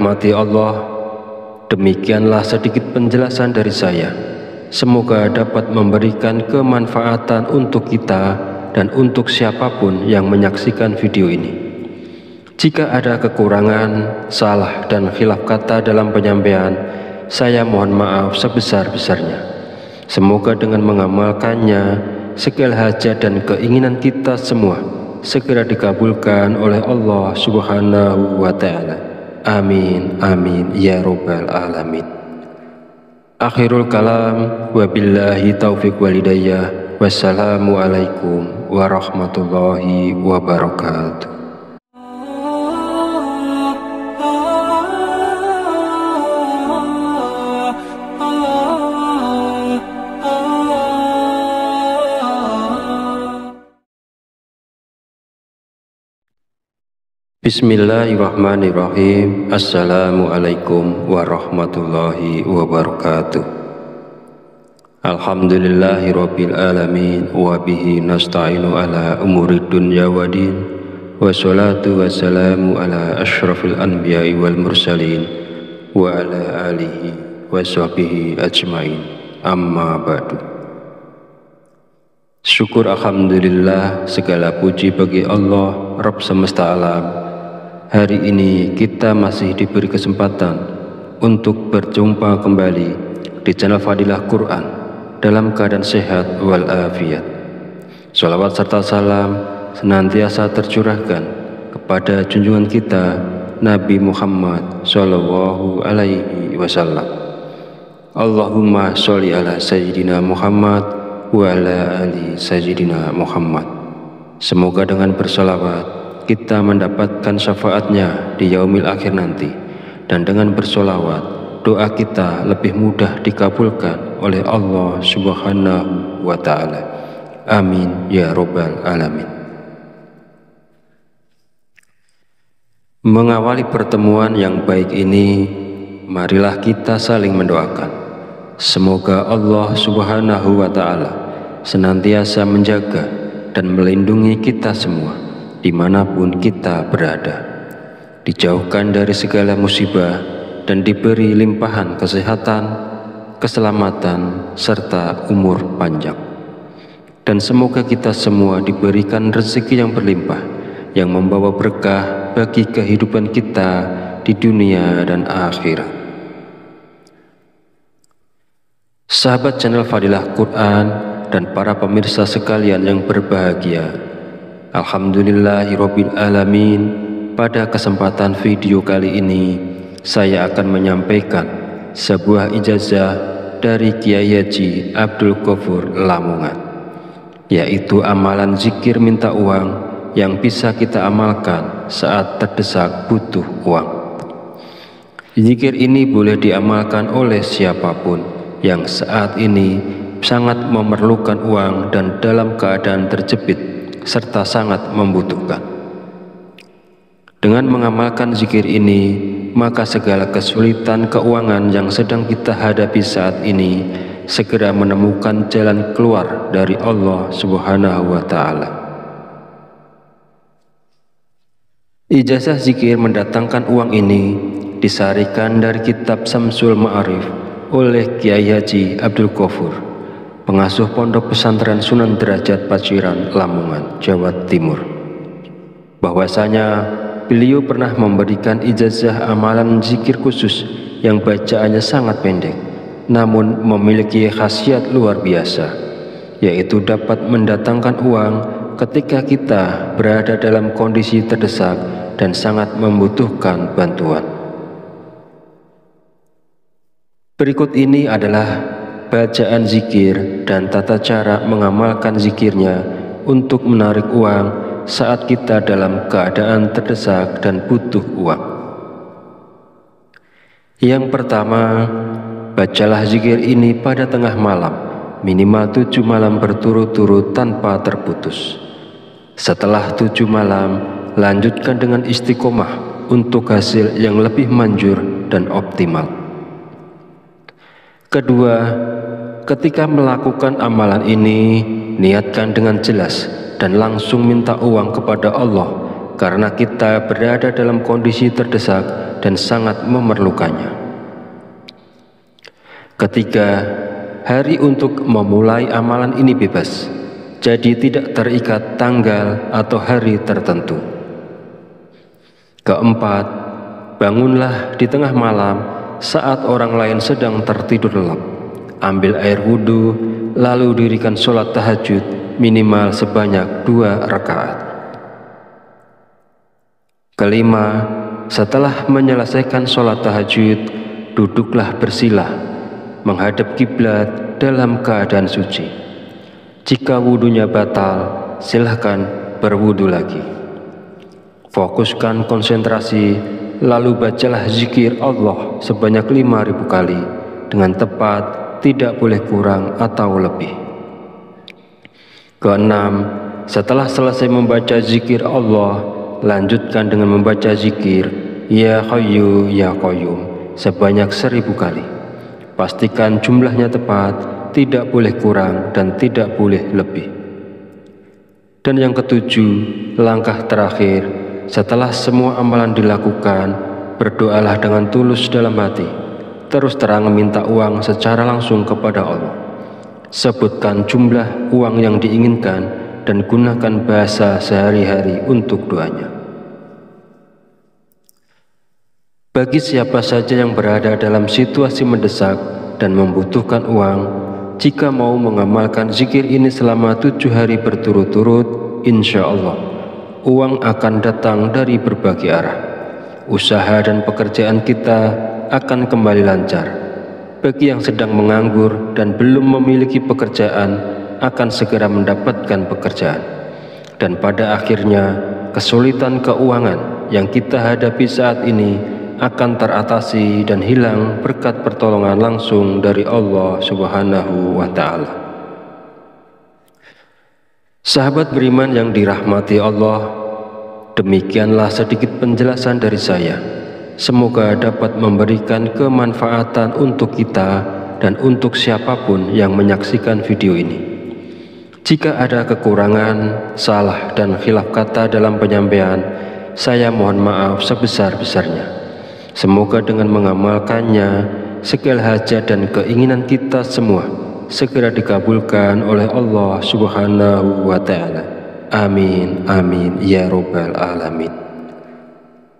dirahmati Allah, demikianlah sedikit penjelasan dari saya. Semoga dapat memberikan kemanfaatan untuk kita dan untuk siapapun yang menyaksikan video ini. Jika ada kekurangan, salah dan khilaf kata dalam penyampaian, saya mohon maaf sebesar-besarnya. Semoga dengan mengamalkannya, segala hajat dan keinginan kita semua segera dikabulkan oleh Allah Subhanahu wa Ta'ala. Amin, amin, ya Rabbal Alamin. Akhirul kalam, wabillahi taufiq walidayah. Wassalamualaikum warahmatullahi wabarakatuh. Bismillahirrahmanirrahim. Assalamualaikum warahmatullahi wabarakatuh. Alhamdulillahirabbil alamin wa bihi nasta'inu ala umuri dunya waddin. Wassalatu wassalamu ala asyrafil anbiya'i wal mursalin wa ala alihi wa sahbihi ajmain. Amma ba'du. Syukur alhamdulillah, segala puji bagi Allah Rabb semesta alam. Hari ini kita masih diberi kesempatan untuk berjumpa kembali di channel Fadilah Quran dalam keadaan sehat walafiat. Sholawat serta salam senantiasa tercurahkan kepada junjungan kita Nabi Muhammad Sallallahu Alaihi Wasallam. Allahumma sholli ala Sayyidina Muhammad wa ala ali Sayyidina Muhammad. Semoga dengan bersolawat kita mendapatkan syafaatnya di yaumil akhir nanti, dan dengan bersolawat doa kita lebih mudah dikabulkan oleh Allah Subhanahu wa Ta'ala. Amin ya Rabbal Alamin. Mengawali pertemuan yang baik ini, marilah kita saling mendoakan. Semoga Allah Subhanahu wa Ta'ala senantiasa menjaga dan melindungi kita semua dimanapun kita berada, dijauhkan dari segala musibah dan diberi limpahan kesehatan, keselamatan, serta umur panjang. Dan semoga kita semua diberikan rezeki yang berlimpah, yang membawa berkah bagi kehidupan kita di dunia dan akhirat. Sahabat channel Fadilah Quran dan para pemirsa sekalian yang berbahagia, alhamdulillahirabbil alamin. Pada kesempatan video kali ini, saya akan menyampaikan sebuah ijazah dari Kiai Haji Abdul Ghafur Lamongan, yaitu amalan zikir minta uang yang bisa kita amalkan saat terdesak butuh uang. Zikir ini boleh diamalkan oleh siapapun yang saat ini sangat memerlukan uang dan dalam keadaan terjepit serta sangat membutuhkan. Dengan mengamalkan zikir ini, maka segala kesulitan keuangan yang sedang kita hadapi saat ini segera menemukan jalan keluar dari Allah Subhanahu wa Ta'ala. Ijazah zikir mendatangkan uang ini disarikan dari kitab Samsul Ma'arif oleh Kiai Haji Abdul Ghafur, pengasuh Pondok Pesantren Sunan Derajat Paciran, Lamongan, Jawa Timur. Bahwasanya beliau pernah memberikan ijazah amalan zikir khusus yang bacaannya sangat pendek, namun memiliki khasiat luar biasa, yaitu dapat mendatangkan uang ketika kita berada dalam kondisi terdesak dan sangat membutuhkan bantuan. Berikut ini adalah bacaan zikir dan tata cara mengamalkan zikirnya untuk menarik uang saat kita dalam keadaan terdesak dan butuh uang. Yang pertama, bacalah zikir ini pada tengah malam, minimal 7 malam berturut-turut tanpa terputus. Setelah 7 malam, lanjutkan dengan istiqomah untuk hasil yang lebih manjur dan optimal. Kedua, ketika melakukan amalan ini, niatkan dengan jelas dan langsung minta uang kepada Allah, karena kita berada dalam kondisi terdesak dan sangat memerlukannya. Ketiga, hari untuk memulai amalan ini bebas, jadi tidak terikat tanggal atau hari tertentu. Keempat, bangunlah di tengah malam saat orang lain sedang tertidur lelap. Ambil air wudhu, lalu dirikan sholat tahajud minimal sebanyak 2 rakaat. Kelima, setelah menyelesaikan sholat tahajud, duduklah bersila, menghadap kiblat dalam keadaan suci. Jika wudhunya batal, silahkan berwudhu lagi. Fokuskan konsentrasi, lalu bacalah zikir Allah sebanyak 5.000 kali dengan tepat, tidak boleh kurang atau lebih. Keenam, setelah selesai membaca zikir Allah, lanjutkan dengan membaca zikir Ya Hayyu Ya Qayyum sebanyak 1.000 kali. Pastikan jumlahnya tepat, tidak boleh kurang dan tidak boleh lebih. Dan yang ketujuh, langkah terakhir, setelah semua amalan dilakukan, berdoalah dengan tulus dalam hati. Terus terang minta uang secara langsung kepada Allah. Sebutkan jumlah uang yang diinginkan dan gunakan bahasa sehari-hari untuk doanya. Bagi siapa saja yang berada dalam situasi mendesak dan membutuhkan uang, jika mau mengamalkan zikir ini selama 7 hari berturut-turut, insya Allah uang akan datang dari berbagai arah. Usaha dan pekerjaan kita akan kembali lancar. Bagi yang sedang menganggur dan belum memiliki pekerjaan, akan segera mendapatkan pekerjaan. Dan pada akhirnya, kesulitan keuangan yang kita hadapi saat ini akan teratasi dan hilang berkat pertolongan langsung dari Allah Subhanahu wa Ta'ala. Sahabat beriman yang dirahmati Allah, demikianlah sedikit penjelasan dari saya. Semoga dapat memberikan kemanfaatan untuk kita dan untuk siapapun yang menyaksikan video ini. Jika ada kekurangan, salah dan khilaf kata dalam penyampaian, saya mohon maaf sebesar-besarnya. Semoga dengan mengamalkannya, segala hajat dan keinginan kita semua segera dikabulkan oleh Allah Subhanahu wa Ta'ala. Amin, amin, ya Rabbal Alamin.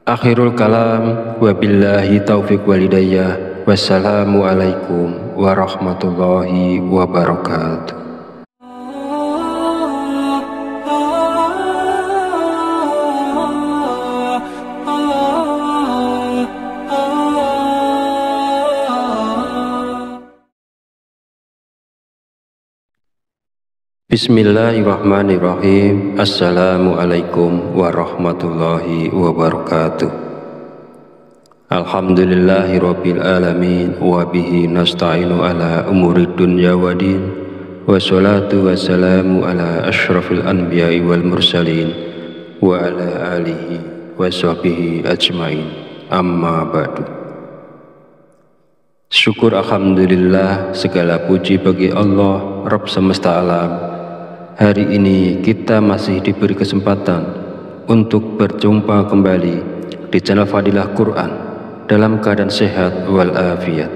Akhirul kalam, wabillahi taufiq walhidayah. Wassalamualaikum warahmatullahi wabarakatuh. Bismillahirrahmanirrahim. Assalamualaikum warahmatullahi wabarakatuh. Alhamdulillahirabbil alamin wa bihi nasta'inu ala umuri dunya waddin. Wassalatu wassalamu ala asyrafil anbiya'i wal mursalin wa ala alihi wa sahbihi ajmain. Amma ba'du. Syukur alhamdulillah, segala puji bagi Allah Rabb semesta alam. Hari ini kita masih diberi kesempatan untuk berjumpa kembali di channel Fadilah Quran dalam keadaan sehat walafiat.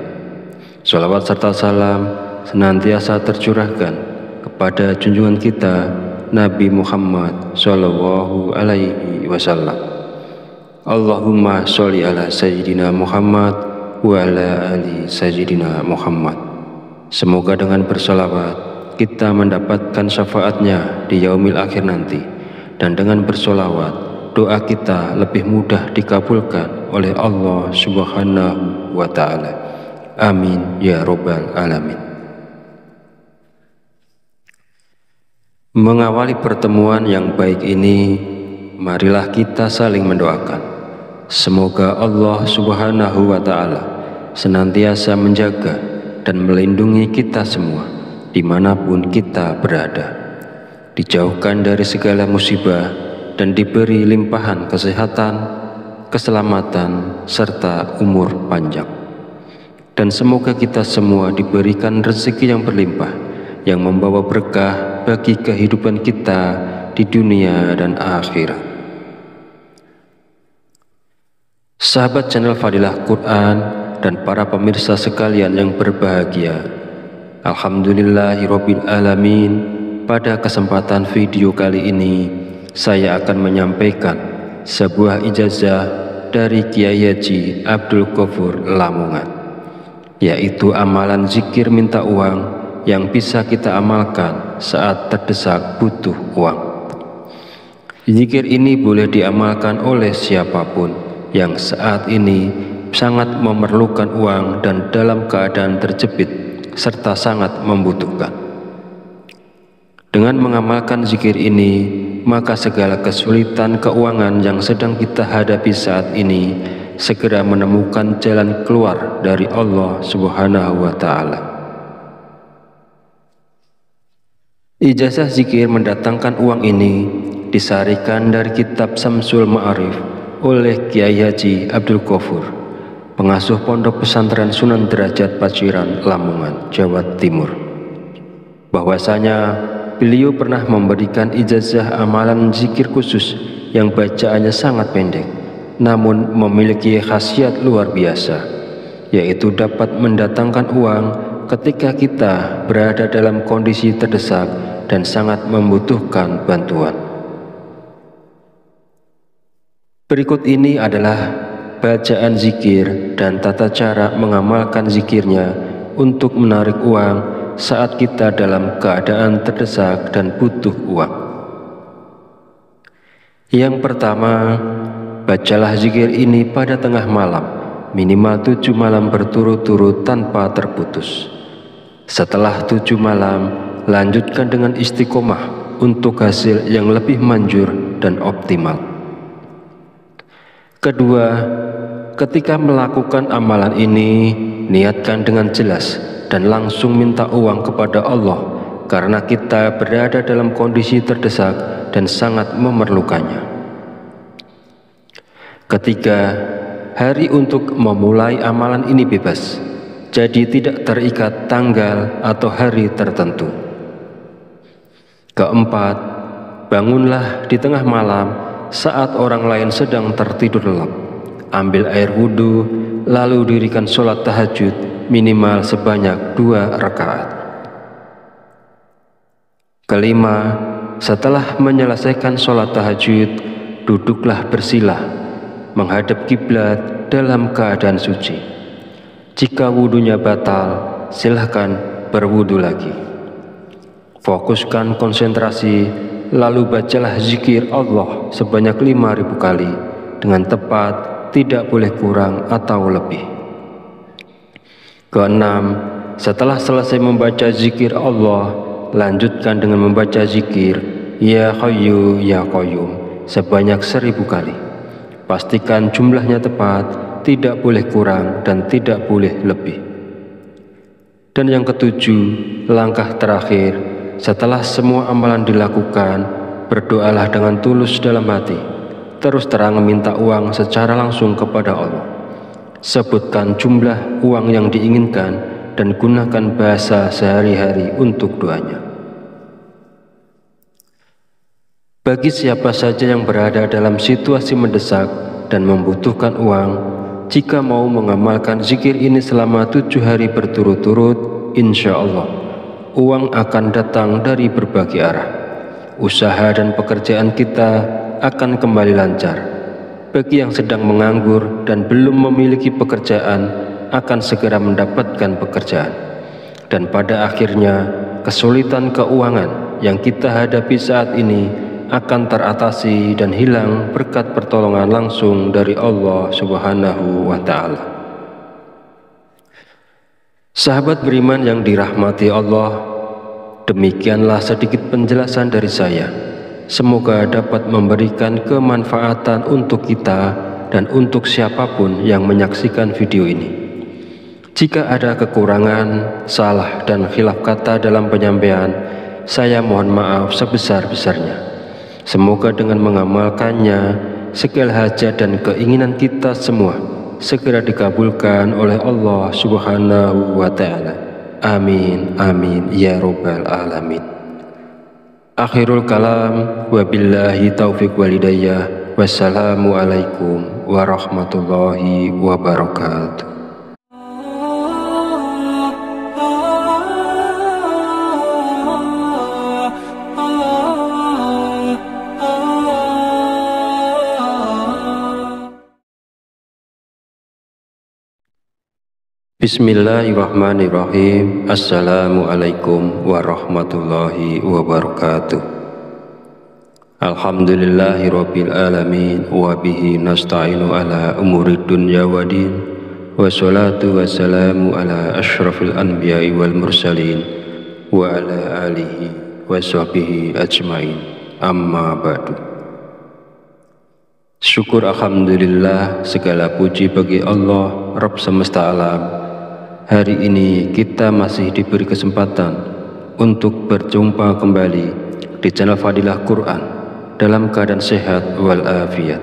Salawat serta salam senantiasa tercurahkan kepada junjungan kita Nabi Muhammad Sallallahu Alaihi Wasallam. Allahumma sholli ala Sayyidina Muhammad wa ala ali Sayyidina Muhammad. Semoga dengan bersalawat kita mendapatkan syafaatnya di yaumil akhir nanti, dan dengan bersolawat doa kita lebih mudah dikabulkan oleh Allah Subhanahu wa Ta'ala. Amin ya Rabbal Alamin. Mengawali pertemuan yang baik ini, marilah kita saling mendoakan. Semoga Allah Subhanahu wa Ta'ala senantiasa menjaga dan melindungi kita semua dimanapun kita berada, dijauhkan dari segala musibah dan diberi limpahan kesehatan, keselamatan, serta umur panjang. Dan semoga kita semua diberikan rezeki yang berlimpah, yang membawa berkah bagi kehidupan kita di dunia dan akhirat. Sahabat channel Fadilah Quran dan para pemirsa sekalian yang berbahagia, Alhamdulillahirabbil alamin. Pada kesempatan video kali ini saya akan menyampaikan sebuah ijazah dari Kiai Haji Abdul Ghafur Lamongan, yaitu amalan zikir minta uang yang bisa kita amalkan saat terdesak butuh uang. Zikir ini boleh diamalkan oleh siapapun yang saat ini sangat memerlukan uang dan dalam keadaan terjepit serta sangat membutuhkan. Dengan mengamalkan zikir ini, maka segala kesulitan keuangan yang sedang kita hadapi saat ini segera menemukan jalan keluar dari Allah Subhanahu wa Ta'ala. Ijazah zikir mendatangkan uang ini disarikan dari kitab Samsul Ma'arif oleh Kiai Haji Abdul Ghafur, pengasuh Pondok Pesantren Sunan Derajat Paciran, Lamongan, Jawa Timur. Bahwasanya beliau pernah memberikan ijazah amalan zikir khusus yang bacaannya sangat pendek, namun memiliki khasiat luar biasa, yaitu dapat mendatangkan uang ketika kita berada dalam kondisi terdesak dan sangat membutuhkan bantuan. Berikut ini adalah bacaan zikir dan tata cara mengamalkan zikirnya untuk menarik uang saat kita dalam keadaan terdesak dan butuh uang. Yang pertama, bacalah zikir ini pada tengah malam, minimal 7 malam berturut-turut tanpa terputus. Setelah 7 malam, lanjutkan dengan istiqomah untuk hasil yang lebih manjur dan optimal. Kedua, ketika melakukan amalan ini, niatkan dengan jelas dan langsung minta uang kepada Allah karena kita berada dalam kondisi terdesak dan sangat memerlukannya. Ketiga, hari untuk memulai amalan ini bebas, jadi tidak terikat tanggal atau hari tertentu. Keempat, bangunlah di tengah malam saat orang lain sedang tertidur lelap. Ambil air wudhu, lalu dirikan sholat tahajud minimal sebanyak 2 rakaat. Kelima, setelah menyelesaikan sholat tahajud, duduklah bersilah, menghadap kiblat dalam keadaan suci. Jika wudhunya batal, silahkan berwudhu lagi. Fokuskan konsentrasi, lalu bacalah zikir Allah sebanyak 5.000 kali dengan tepat, tidak boleh kurang atau lebih. Keenam, setelah selesai membaca zikir Allah, lanjutkan dengan membaca zikir Ya Hayyu Ya Qayyum sebanyak 1.000 kali. Pastikan jumlahnya tepat, tidak boleh kurang dan tidak boleh lebih. Dan yang ketujuh, langkah terakhir, setelah semua amalan dilakukan, berdoalah dengan tulus dalam hati, terus terang meminta uang secara langsung kepada Allah. Sebutkan jumlah uang yang diinginkan dan gunakan bahasa sehari-hari untuk doanya. Bagi siapa saja yang berada dalam situasi mendesak dan membutuhkan uang, jika mau mengamalkan zikir ini selama 7 hari berturut-turut, insya Allah uang akan datang dari berbagai arah. Usaha dan pekerjaan kita akan kembali lancar. Bagi yang sedang menganggur dan belum memiliki pekerjaan, akan segera mendapatkan pekerjaan. Dan pada akhirnya, kesulitan keuangan yang kita hadapi saat ini akan teratasi dan hilang berkat pertolongan langsung dari Allah Subhanahu wa Ta'ala. Sahabat beriman yang dirahmati Allah, demikianlah sedikit penjelasan dari saya. Semoga dapat memberikan kemanfaatan untuk kita dan untuk siapapun yang menyaksikan video ini. Jika ada kekurangan, salah dan khilaf kata dalam penyampaian, saya mohon maaf sebesar-besarnya. Semoga dengan mengamalkannya, segala hajat dan keinginan kita semua segera dikabulkan oleh Allah Subhanahu wa Ta'ala. Amin, amin, ya Rabbal Alamin. Akhirul kalam, wabillahi taufiq walidayah. Wassalamualaikum warahmatullahi wabarakatuh. Bismillahirrahmanirrahim. Assalamualaikum warahmatullahi wabarakatuh. Alhamdulillahirabbil alamin wa bihi nasta'inu ala umurid dunya waddin. Wassalatu wassalamu ala asyrafil anbiya'i wal mursalin wa ala alihi wa sahbihi ajmain. Amma ba'du. Syukur alhamdulillah, segala puji bagi Allah Rabb semesta alam. Hari ini kita masih diberi kesempatan untuk berjumpa kembali di channel Fadilah Quran dalam keadaan sehat walafiat.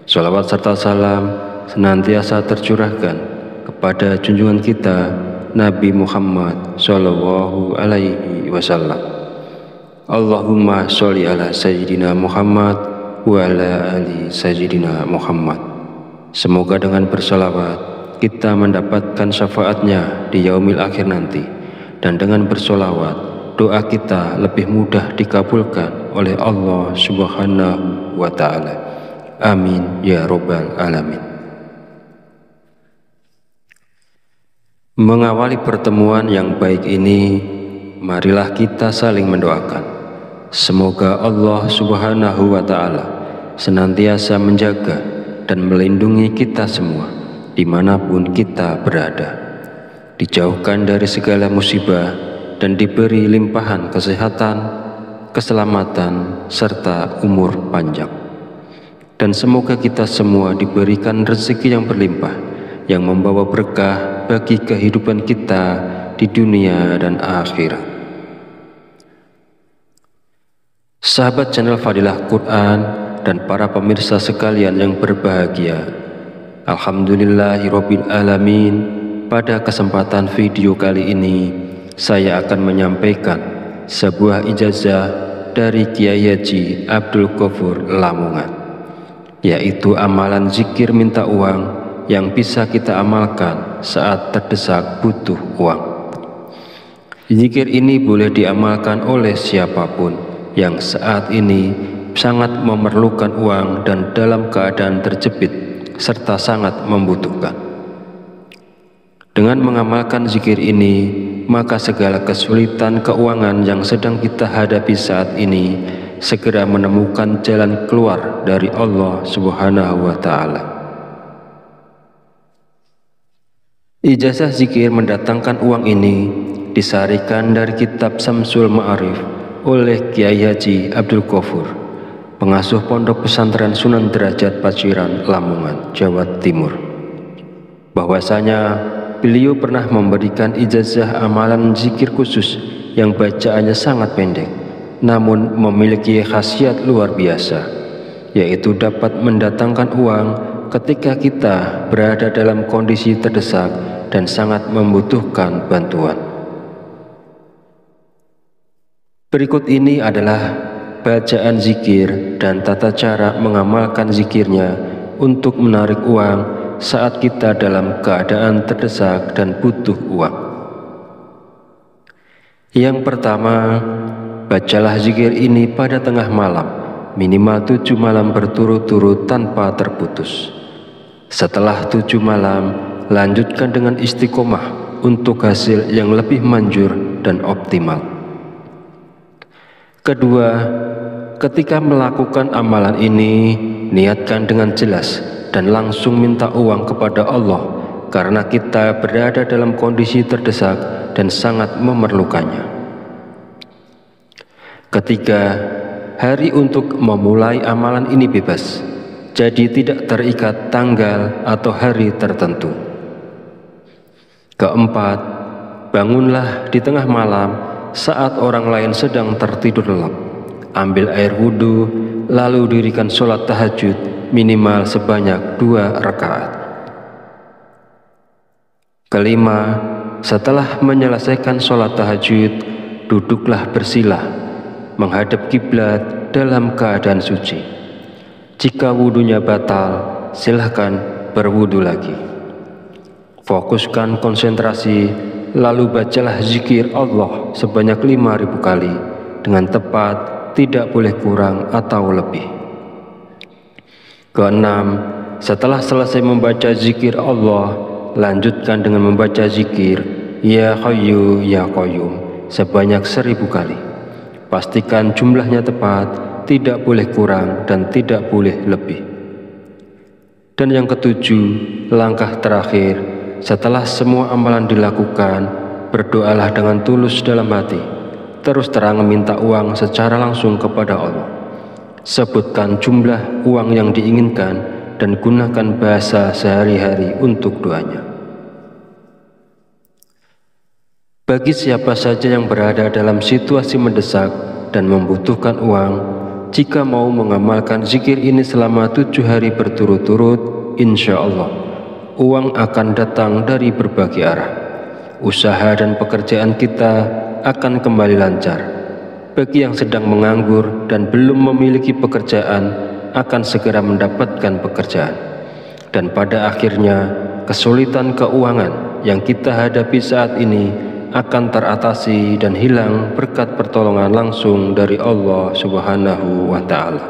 Sholawat serta salam senantiasa tercurahkan kepada junjungan kita Nabi Muhammad Sallallahu Alaihi Wasallam. Allahumma sholli ala Sayyidina Muhammad wa ala ali Sayyidina Muhammad. Semoga dengan bersolawat kita mendapatkan syafaatnya di yaumil akhir nanti, dan dengan bersolawat doa kita lebih mudah dikabulkan oleh Allah Subhanahu wa Ta'ala. Amin ya Rabbal Alamin. Mengawali pertemuan yang baik ini, marilah kita saling mendoakan. Semoga Allah Subhanahu wa Ta'ala senantiasa menjaga dan melindungi kita semua dimanapun kita berada, dijauhkan dari segala musibah dan diberi limpahan kesehatan, keselamatan, serta umur panjang. Dan semoga kita semua diberikan rezeki yang berlimpah, yang membawa berkah bagi kehidupan kita di dunia dan akhirat. Sahabat channel Fadilah Quran dan para pemirsa sekalian yang berbahagia, alhamdulillahirabbil alamin. Pada kesempatan video kali ini saya akan menyampaikan sebuah ijazah dari Kiai Haji Abdul Ghafur Lamongan, yaitu amalan zikir minta uang yang bisa kita amalkan saat terdesak butuh uang. Zikir ini boleh diamalkan oleh siapapun yang saat ini sangat memerlukan uang dan dalam keadaan terjepit serta sangat membutuhkan. Dengan mengamalkan zikir ini, maka segala kesulitan keuangan yang sedang kita hadapi saat ini segera menemukan jalan keluar dari Allah Subhanahu wa Ta'ala. Ijazah zikir mendatangkan uang ini disarikan dari kitab Samsul Ma'arif oleh Kiai Haji Abdul Ghafur, pengasuh Pondok Pesantren Sunan Derajat Paciran, Lamongan, Jawa Timur, bahwasanya beliau pernah memberikan ijazah amalan zikir khusus yang bacaannya sangat pendek namun memiliki khasiat luar biasa, yaitu dapat mendatangkan uang ketika kita berada dalam kondisi terdesak dan sangat membutuhkan bantuan. Berikut ini adalah bacaan zikir dan tata cara mengamalkan zikirnya untuk menarik uang saat kita dalam keadaan terdesak dan butuh uang. Yang pertama, bacalah zikir ini pada tengah malam, minimal 7 malam berturut-turut tanpa terputus. Setelah 7 malam, lanjutkan dengan istiqomah untuk hasil yang lebih manjur dan optimal. Kedua, ketika melakukan amalan ini, niatkan dengan jelas dan langsung minta uang kepada Allah karena kita berada dalam kondisi terdesak dan sangat memerlukannya. Ketiga, hari untuk memulai amalan ini bebas, jadi tidak terikat tanggal atau hari tertentu. Keempat, bangunlah di tengah malam saat orang lain sedang tertidur lelap. Ambil air wudhu, lalu dirikan sholat tahajud minimal sebanyak 2 rakaat. Kelima, setelah menyelesaikan sholat tahajud, duduklah bersilah menghadap kiblat dalam keadaan suci. Jika wudhunya batal, silahkan berwudhu lagi. Fokuskan konsentrasi, lalu bacalah zikir Allah sebanyak 5.000 kali dengan tepat, tidak boleh kurang atau lebih. Keenam, setelah selesai membaca zikir Allah, lanjutkan dengan membaca zikir Ya Hayyu Ya Qayyum sebanyak 1.000 kali. Pastikan jumlahnya tepat, tidak boleh kurang dan tidak boleh lebih. Dan yang ketujuh, langkah terakhir, setelah semua amalan dilakukan, berdoalah dengan tulus dalam hati, terus terang meminta uang secara langsung kepada Allah. Sebutkan jumlah uang yang diinginkan dan gunakan bahasa sehari-hari untuk doanya. Bagi siapa saja yang berada dalam situasi mendesak dan membutuhkan uang, jika mau mengamalkan zikir ini selama 7 hari berturut-turut, insya Allah uang akan datang dari berbagai arah. Usaha dan pekerjaan kita akan kembali lancar. Bagi yang sedang menganggur dan belum memiliki pekerjaan, akan segera mendapatkan pekerjaan. Dan pada akhirnya, kesulitan keuangan yang kita hadapi saat ini akan teratasi dan hilang berkat pertolongan langsung dari Allah Subhanahu wa Ta'ala.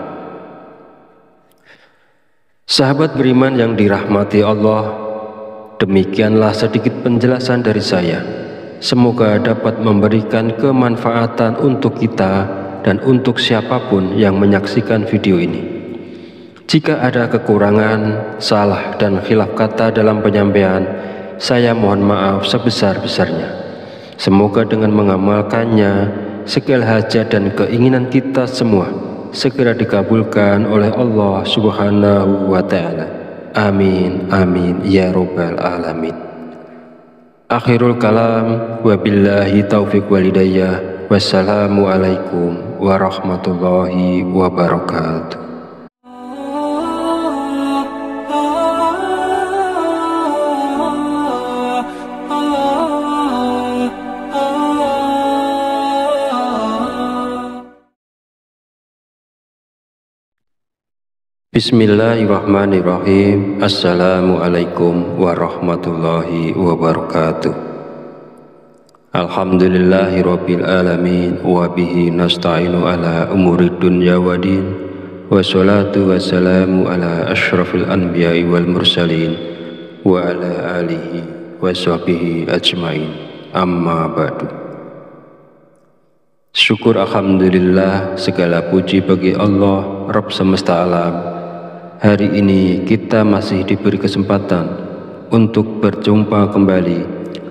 Sahabat beriman yang dirahmati Allah, demikianlah sedikit penjelasan dari saya. Semoga dapat memberikan kemanfaatan untuk kita dan untuk siapapun yang menyaksikan video ini. Jika ada kekurangan, salah dan khilaf kata dalam penyampaian, saya mohon maaf sebesar-besarnya. Semoga dengan mengamalkannya, segala hajat dan keinginan kita semua segera dikabulkan oleh Allah Subhanahu wa Ta'ala. Amin, amin, ya Rabbal Alamin. Akhirul kalam, wabillahi taufiq walidayah. Wassalamualaikum warahmatullahi wabarakatuh. Bismillahirrahmanirrahim. Assalamualaikum warahmatullahi wabarakatuh. Alhamdulillahirabbil alamin wa bihi nasta'inu ala umurid dunya waddin. Wassalatu wassalamu ala asyrafil anbiya'i wal mursalin wa ala alihi wa sahbihi ajmain. Amma ba'du. Syukur alhamdulillah, segala puji bagi Allah Rabb semesta alam. Hari ini kita masih diberi kesempatan untuk berjumpa kembali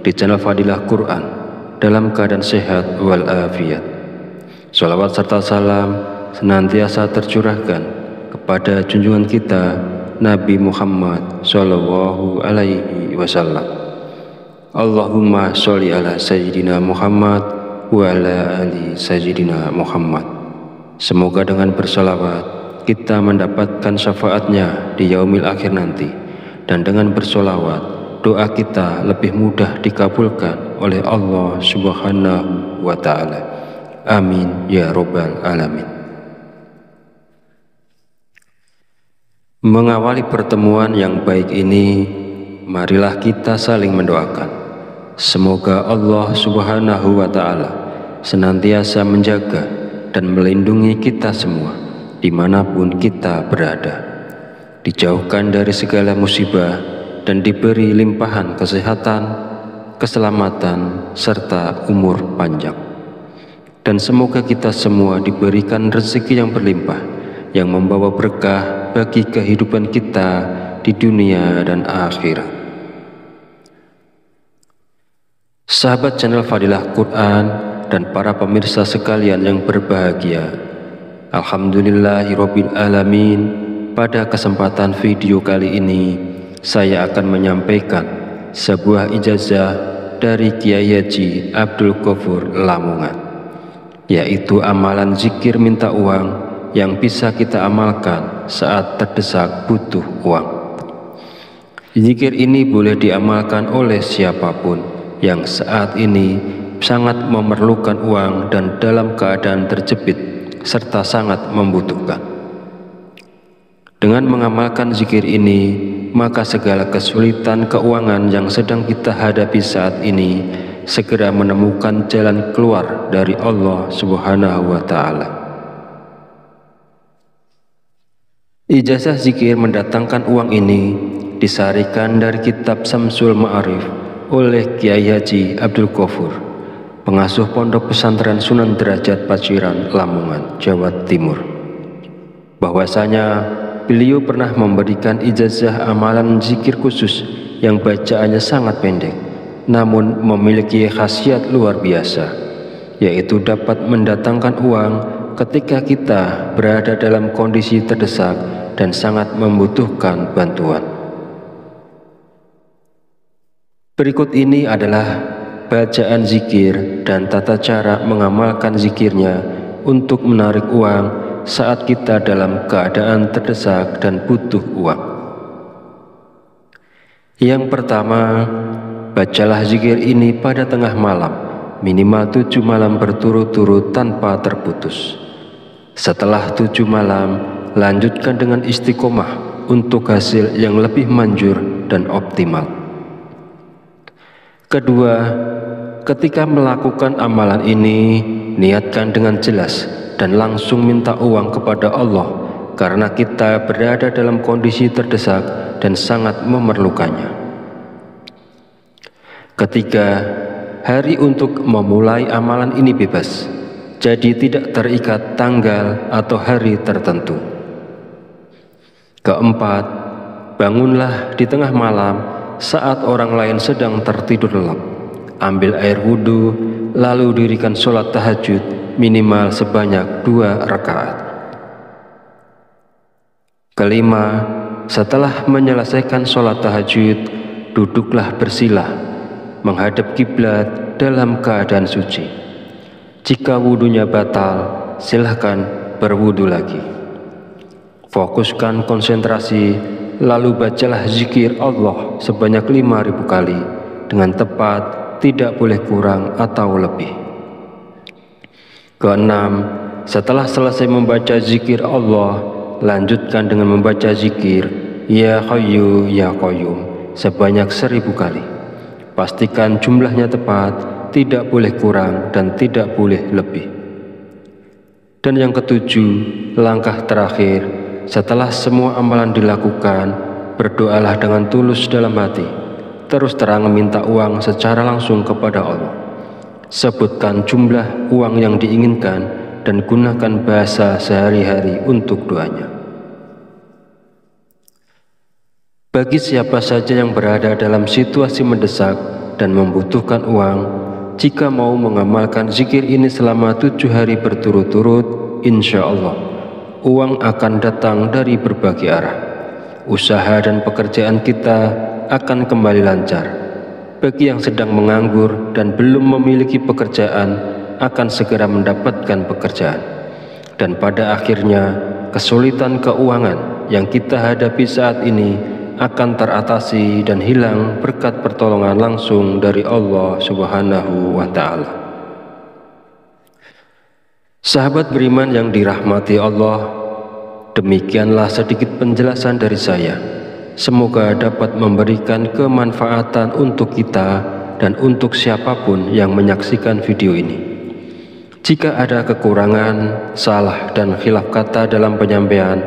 di channel Fadilah Quran dalam keadaan sehat walafiat. Sholawat serta salam senantiasa tercurahkan kepada junjungan kita Nabi Muhammad Sallallahu Alaihi Wasallam. Allahumma sholli ala Sayyidina Muhammad wa ala ali Sayyidina Muhammad. Semoga dengan bersolawat kita mendapatkan syafaatnya di yaumil akhir nanti, dan dengan bersolawat doa kita lebih mudah dikabulkan oleh Allah Subhanahu wa Ta'ala. Amin ya Rabbal Alamin. Mengawali pertemuan yang baik ini, marilah kita saling mendoakan. Semoga Allah Subhanahu wa Ta'ala senantiasa menjaga dan melindungi kita semua dimanapun kita berada, dijauhkan dari segala musibah dan diberi limpahan kesehatan, keselamatan, serta umur panjang. Dan semoga kita semua diberikan rezeki yang berlimpah, yang membawa berkah bagi kehidupan kita di dunia dan akhirat. Sahabat channel Fadilah Quran dan para pemirsa sekalian yang berbahagia, alhamdulillahirabbil alamin. Pada kesempatan video kali ini, saya akan menyampaikan sebuah ijazah dari Kiai Haji Abdul Ghafur Lamongan, yaitu amalan zikir minta uang yang bisa kita amalkan saat terdesak butuh uang. Zikir ini boleh diamalkan oleh siapapun yang saat ini sangat memerlukan uang dan dalam keadaan terjepit serta sangat membutuhkan. Dengan mengamalkan zikir ini, maka segala kesulitan keuangan yang sedang kita hadapi saat ini segera menemukan jalan keluar dari Allah Subhanahu wa Ta'ala. Ijazah zikir mendatangkan uang ini disarikan dari kitab Samsul Ma'arif oleh Kiai Haji Abdul Ghafur, pengasuh Pondok Pesantren Sunan Derajat Paciran, Lamongan, Jawa Timur, bahwasanya beliau pernah memberikan ijazah amalan zikir khusus yang bacaannya sangat pendek, namun memiliki khasiat luar biasa, yaitu dapat mendatangkan uang ketika kita berada dalam kondisi terdesak dan sangat membutuhkan bantuan. Berikut ini adalah bacaan zikir dan tata cara mengamalkan zikirnya untuk menarik uang saat kita dalam keadaan terdesak dan butuh uang. Yang pertama, bacalah zikir ini pada tengah malam, minimal 7 malam berturut-turut tanpa terputus. Setelah 7 malam, lanjutkan dengan istiqomah untuk hasil yang lebih manjur dan optimal. Kedua, ketika melakukan amalan ini, niatkan dengan jelas dan langsung minta uang kepada Allah karena kita berada dalam kondisi terdesak dan sangat memerlukannya. Ketiga, hari untuk memulai amalan ini bebas, jadi tidak terikat tanggal atau hari tertentu. Keempat, bangunlah di tengah malam saat orang lain sedang tertidur lelap. Ambil air wudhu, lalu dirikan sholat tahajud minimal sebanyak 2 rakaat. Kelima, setelah menyelesaikan sholat tahajud, duduklah bersila, menghadap kiblat dalam keadaan suci. Jika wudhunya batal, silahkan berwudhu lagi. Fokuskan konsentrasi, lalu bacalah zikir Allah sebanyak 5.000 kali dengan tepat, tidak boleh kurang atau lebih. Keenam, setelah selesai membaca zikir Allah, lanjutkan dengan membaca zikir Ya Hayyu Ya Qayyum sebanyak 1.000 kali. Pastikan jumlahnya tepat, tidak boleh kurang dan tidak boleh lebih. Dan yang ketujuh, langkah terakhir, setelah semua amalan dilakukan, berdoalah dengan tulus dalam hati, terus terang meminta uang secara langsung kepada Allah. Sebutkan jumlah uang yang diinginkan dan gunakan bahasa sehari-hari untuk doanya. Bagi siapa saja yang berada dalam situasi mendesak dan membutuhkan uang, jika mau mengamalkan zikir ini selama 7 hari berturut-turut, insya Allah uang akan datang dari berbagai arah. Usaha dan pekerjaan kita akan kembali lancar. Bagi yang sedang menganggur dan belum memiliki pekerjaan, akan segera mendapatkan pekerjaan. Dan pada akhirnya, kesulitan keuangan yang kita hadapi saat ini akan teratasi dan hilang berkat pertolongan langsung dari Allah Subhanahu wa Ta'ala. Sahabat beriman yang dirahmati Allah, demikianlah sedikit penjelasan dari saya. Semoga dapat memberikan kemanfaatan untuk kita dan untuk siapapun yang menyaksikan video ini. Jika ada kekurangan, salah dan khilaf kata dalam penyampaian,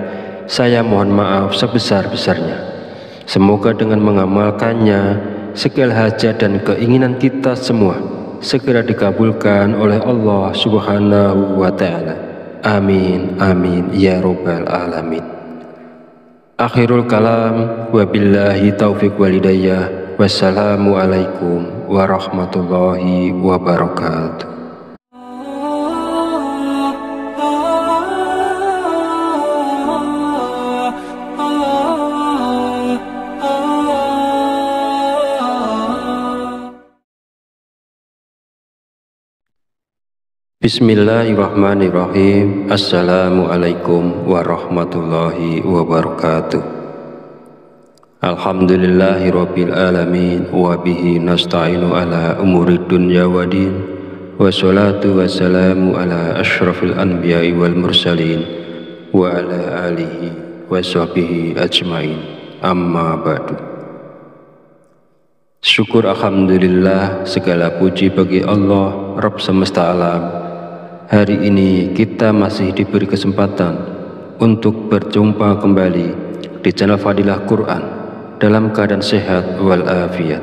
saya mohon maaf sebesar-besarnya. Semoga dengan mengamalkannya, segala hajat dan keinginan kita semua segera dikabulkan oleh Allah Subhanahu wa Ta'ala. Amin, amin, ya Rabbal Alamin. Akhirul kalam, wabillahi taufiq walhidayah. Wassalamualaikum warahmatullahi wabarakatuh. Bismillahirrahmanirrahim. Assalamualaikum warahmatullahi wabarakatuh. Alhamdulillahirabbil alamin wa bihi nasta'inu ala umuri dunya waddin. Wassalatu wassalamu ala asyrafil anbiya'i wal mursalin wa ala alihi wa sahbihi ajmain. Amma ba'du. Syukur alhamdulillah, segala puji bagi Allah Rabb semesta alam. Hari ini kita masih diberi kesempatan untuk berjumpa kembali di channel Fadilah Quran dalam keadaan sehat walafiat.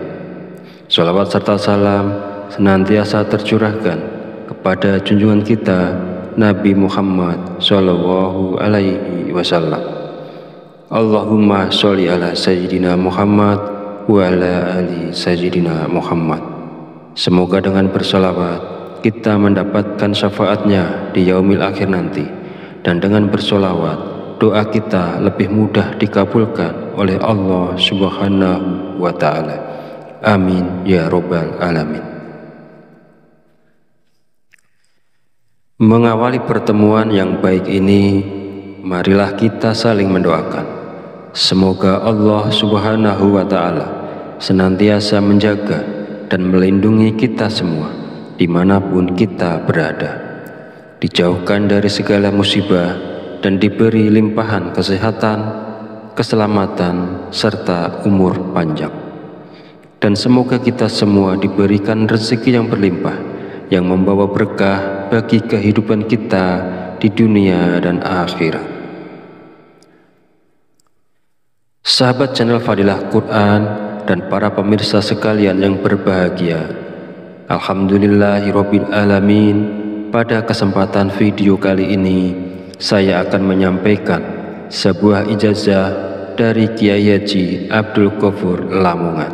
Shalawat serta salam senantiasa tercurahkan kepada junjungan kita Nabi Muhammad Sallallahu Alaihi Wasallam. Allahumma sholli ala Sayyidina Muhammad wa ala ali Sayyidina Muhammad. Semoga dengan bersalawat kita mendapatkan syafaatnya di yaumil akhir nanti, dan dengan bersolawat doa kita lebih mudah dikabulkan oleh Allah Subhanahu wa Ta'ala. Amin ya Rabbal Alamin. Mengawali pertemuan yang baik ini, marilah kita saling mendoakan. Semoga Allah Subhanahu wa Ta'ala senantiasa menjaga dan melindungi kita semua dimanapun kita berada, dijauhkan dari segala musibah dan diberi limpahan kesehatan, keselamatan, serta umur panjang. Dan semoga kita semua diberikan rezeki yang berlimpah, yang membawa berkah bagi kehidupan kita di dunia dan akhirat. Sahabat channel Fadilah Quran dan para pemirsa sekalian yang berbahagia, Alhamdulillahirabbil alamin. Pada kesempatan video kali ini saya akan menyampaikan sebuah ijazah dari Kiai Haji Abdul Ghafur Lamongan,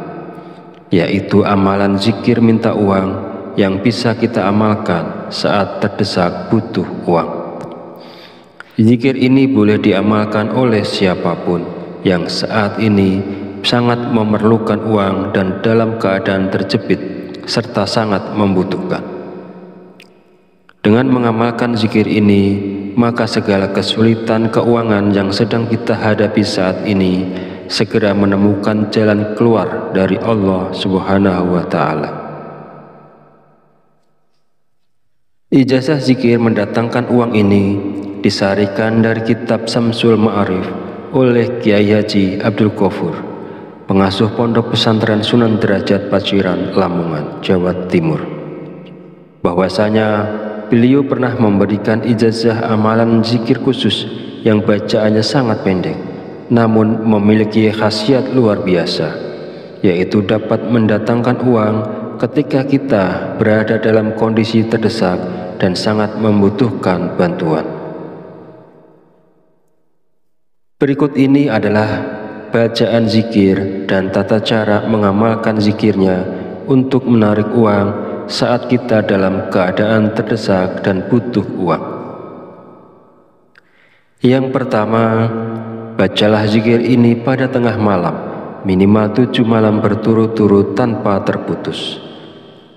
yaitu amalan zikir minta uang yang bisa kita amalkan saat terdesak butuh uang. Zikir ini boleh diamalkan oleh siapapun yang saat ini sangat memerlukan uang dan dalam keadaan terjepit serta sangat membutuhkan. Dengan mengamalkan zikir ini, maka segala kesulitan keuangan yang sedang kita hadapi saat ini segera menemukan jalan keluar dari Allah Subhanahu wa Ta'ala. Ijazah zikir mendatangkan uang ini disarikan dari kitab Samsul Ma'arif oleh Kiai Haji Abdul Ghafur, pengasuh Pondok Pesantren Sunan Derajat Paciran, Lamongan, Jawa Timur. Bahwasanya beliau pernah memberikan ijazah amalan zikir khusus yang bacaannya sangat pendek, namun memiliki khasiat luar biasa, yaitu dapat mendatangkan uang ketika kita berada dalam kondisi terdesak dan sangat membutuhkan bantuan. Berikut ini adalah bacaan zikir dan tata cara mengamalkan zikirnya untuk menarik uang saat kita dalam keadaan terdesak dan butuh uang. Yang pertama, bacalah zikir ini pada tengah malam, minimal 7 malam berturut-turut tanpa terputus.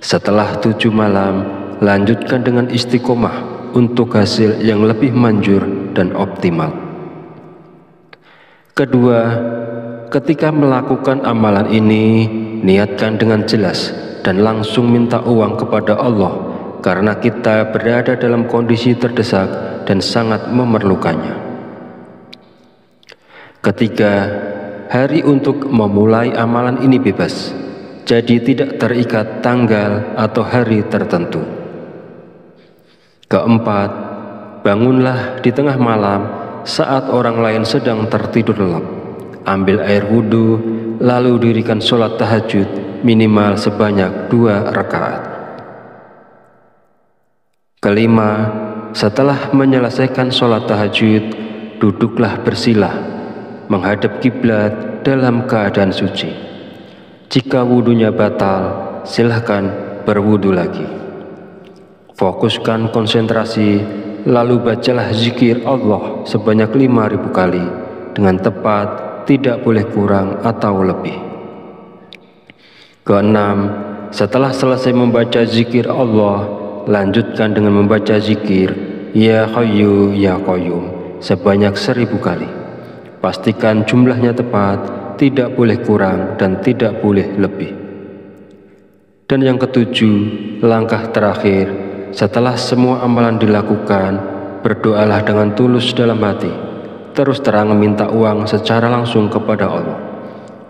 Setelah 7 malam, lanjutkan dengan istiqomah untuk hasil yang lebih manjur dan optimal. Kedua, ketika melakukan amalan ini, niatkan dengan jelas dan langsung minta uang kepada Allah, karena kita berada dalam kondisi terdesak dan sangat memerlukannya. Ketiga, hari untuk memulai amalan ini bebas, jadi tidak terikat tanggal atau hari tertentu. Keempat, bangunlah di tengah malam saat orang lain sedang tertidur lelap. Ambil air wudhu, lalu dirikan sholat tahajud minimal sebanyak 2 rakaat. Kelima, setelah menyelesaikan sholat tahajud, duduklah bersilah menghadap kiblat dalam keadaan suci. Jika wudhunya batal, silahkan berwudhu lagi. Fokuskan konsentrasi, lalu bacalah zikir Allah sebanyak 5.000 kali dengan tepat, tidak boleh kurang atau lebih. Keenam, setelah selesai membaca zikir Allah, lanjutkan dengan membaca zikir Ya Hayyu Ya Qayyum sebanyak 1.000 kali. Pastikan jumlahnya tepat, tidak boleh kurang dan tidak boleh lebih. Dan yang ketujuh, langkah terakhir, setelah semua amalan dilakukan, berdoalah dengan tulus dalam hati, terus terang minta uang secara langsung kepada Allah.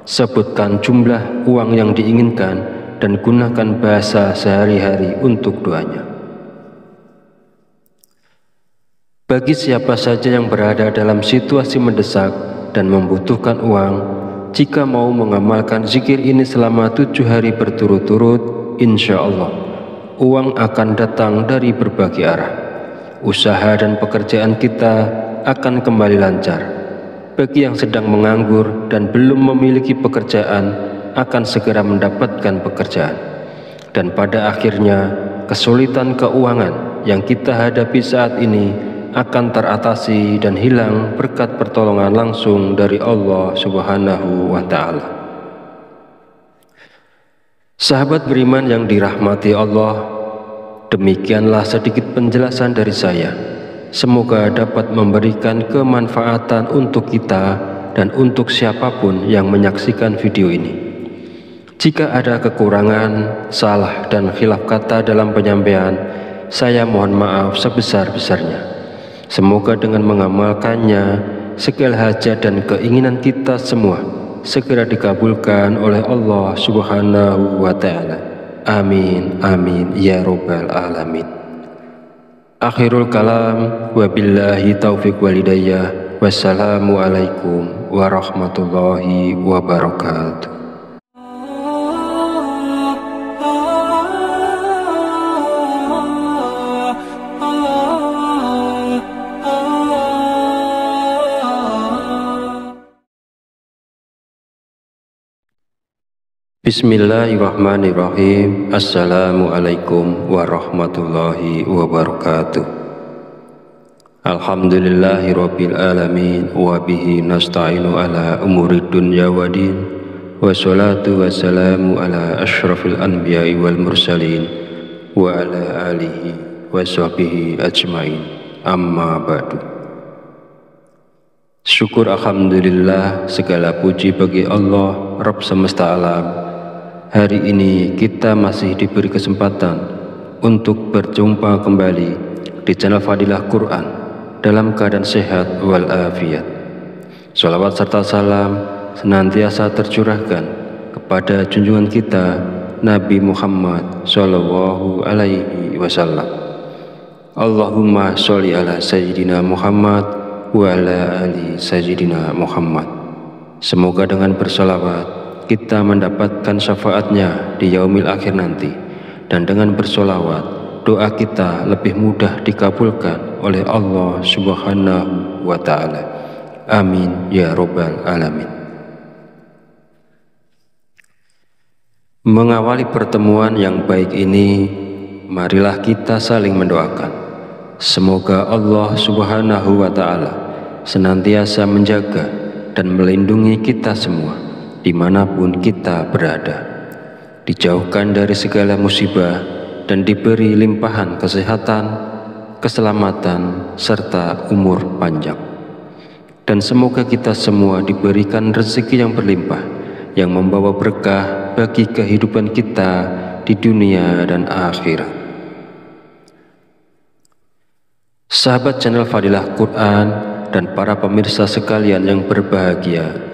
Sebutkan jumlah uang yang diinginkan dan gunakan bahasa sehari-hari untuk doanya. Bagi siapa saja yang berada dalam situasi mendesak dan membutuhkan uang, jika mau mengamalkan zikir ini selama 7 hari berturut-turut, insya Allah uang akan datang dari berbagai arah. Usaha dan pekerjaan kita akan kembali lancar. Bagi yang sedang menganggur dan belum memiliki pekerjaan, akan segera mendapatkan pekerjaan. Dan pada akhirnya, kesulitan keuangan yang kita hadapi saat ini akan teratasi dan hilang berkat pertolongan langsung dari Allah Subhanahu wa Ta'ala. Sahabat beriman yang dirahmati Allah, demikianlah sedikit penjelasan dari saya. Semoga dapat memberikan kemanfaatan untuk kita dan untuk siapapun yang menyaksikan video ini. Jika ada kekurangan, salah dan khilaf kata dalam penyampaian, saya mohon maaf sebesar-besarnya. Semoga dengan mengamalkannya, segala hajat dan keinginan kita semua segera dikabulkan oleh Allah Subhanahu wa Ta'ala. Amin, amin, ya Rabbal Alamin. Akhirul kalam, wabillahi taufiq walidayah, wassalamualaikum warahmatullahi wabarakatuh. Bismillahirrahmanirrahim. Assalamualaikum warahmatullahi wabarakatuh. Alhamdulillahirabbil alamin wa bihi nasta'inu ala umurid dunya waddin. Wassalatu wassalamu ala asyrafil anbiya'i wal mursalin wa ala alihi wa sahbihi ajmain. Amma ba'du. Syukur alhamdulillah, segala puji bagi Allah Rabb semesta alam. Hari ini kita masih diberi kesempatan untuk berjumpa kembali di channel Fadilah Quran dalam keadaan sehat walafiat. Sholawat serta salam senantiasa tercurahkan kepada junjungan kita Nabi Muhammad Sallallahu Alaihi Wasallam. Allahumma sholli ala Sayyidina Muhammad wa ala ali Sayyidina Muhammad. Semoga dengan bersolawat kita mendapatkan syafaatnya di yaumil akhir nanti, dan dengan bersolawat doa kita lebih mudah dikabulkan oleh Allah Subhanahu wa Ta'ala. Amin ya Rabbal Alamin. Mengawali pertemuan yang baik ini, marilah kita saling mendoakan. Semoga Allah Subhanahu wa Ta'ala senantiasa menjaga dan melindungi kita semua dimanapun kita berada, dijauhkan dari segala musibah dan diberi limpahan kesehatan, keselamatan, serta umur panjang. Dan semoga kita semua diberikan rezeki yang berlimpah, yang membawa berkah bagi kehidupan kita di dunia dan akhirat. Sahabat channel Fadilah Quran dan para pemirsa sekalian yang berbahagia,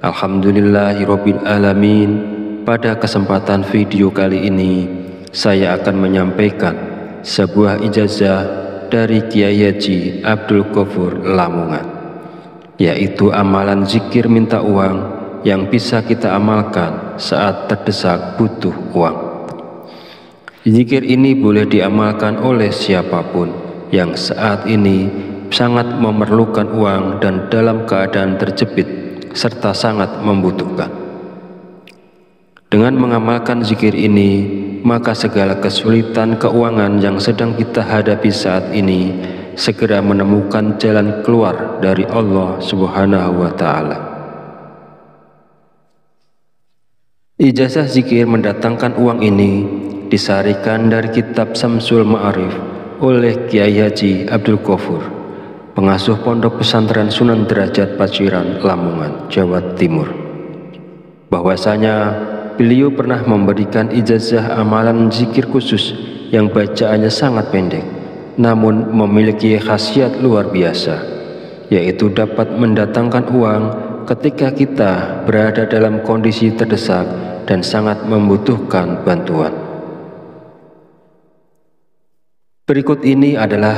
alhamdulillahirabbil alamin. Pada kesempatan video kali ini, saya akan menyampaikan sebuah ijazah dari Kiai Haji Abdul Ghafur Lamongan, yaitu amalan zikir minta uang yang bisa kita amalkan saat terdesak butuh uang. Zikir ini boleh diamalkan oleh siapapun yang saat ini sangat memerlukan uang dan dalam keadaan terjepit serta sangat membutuhkan. Dengan mengamalkan zikir ini, maka segala kesulitan keuangan yang sedang kita hadapi saat ini segera menemukan jalan keluar dari Allah Subhanahu wa Ta'ala. Ijazah zikir mendatangkan uang ini disarikan dari kitab Samsul Ma'arif oleh Kiai Haji Abdul Ghafur, pengasuh Pondok Pesantren Sunan Derajat Paciran, Lamongan, Jawa Timur. Bahwasanya beliau pernah memberikan ijazah amalan zikir khusus yang bacaannya sangat pendek, namun memiliki khasiat luar biasa, yaitu dapat mendatangkan uang ketika kita berada dalam kondisi terdesak dan sangat membutuhkan bantuan. Berikut ini adalah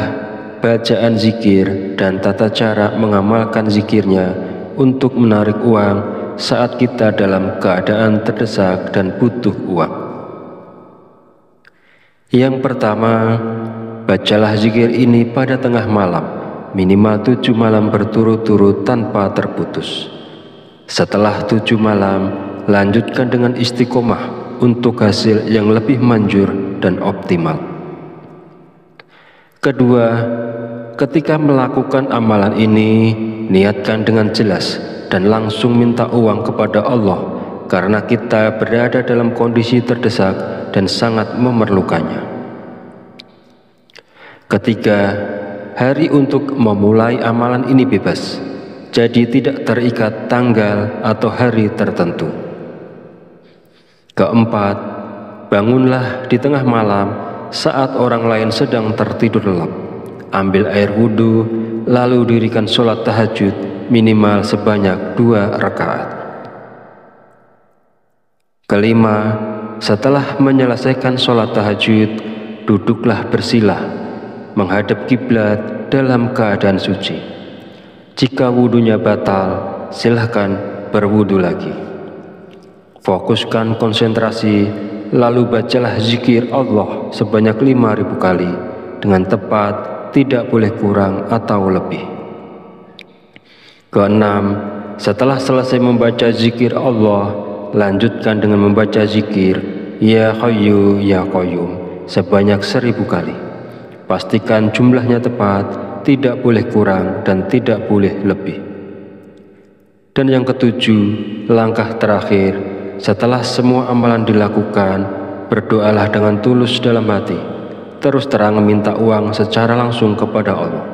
bacaan zikir dan tata cara mengamalkan zikirnya untuk menarik uang saat kita dalam keadaan terdesak dan butuh uang. Yang pertama, bacalah zikir ini pada tengah malam, minimal 7 malam berturut-turut tanpa terputus. Setelah 7 malam, lanjutkan dengan istiqomah untuk hasil yang lebih manjur dan optimal. Kedua, ketika melakukan amalan ini, niatkan dengan jelas dan langsung minta uang kepada Allah karena kita berada dalam kondisi terdesak dan sangat memerlukannya. Ketiga, hari untuk memulai amalan ini bebas, jadi tidak terikat tanggal atau hari tertentu. Keempat, bangunlah di tengah malam saat orang lain sedang tertidur lelap. Ambil air wudhu, lalu dirikan sholat tahajud minimal sebanyak 2 rakaat. Kelima, setelah menyelesaikan sholat tahajud, duduklah bersila, menghadap kiblat dalam keadaan suci. Jika wudhunya batal, silahkan berwudhu lagi. Fokuskan konsentrasi, lalu bacalah zikir Allah sebanyak 5.000 kali dengan tepat, tidak boleh kurang atau lebih. Keenam, setelah selesai membaca zikir Allah, lanjutkan dengan membaca zikir Ya Hayyu Ya Qayyum sebanyak 1.000 kali. Pastikan jumlahnya tepat, tidak boleh kurang dan tidak boleh lebih. Dan yang ketujuh, langkah terakhir, setelah semua amalan dilakukan, berdoalah dengan tulus dalam hati. Terus terang minta uang secara langsung kepada Allah.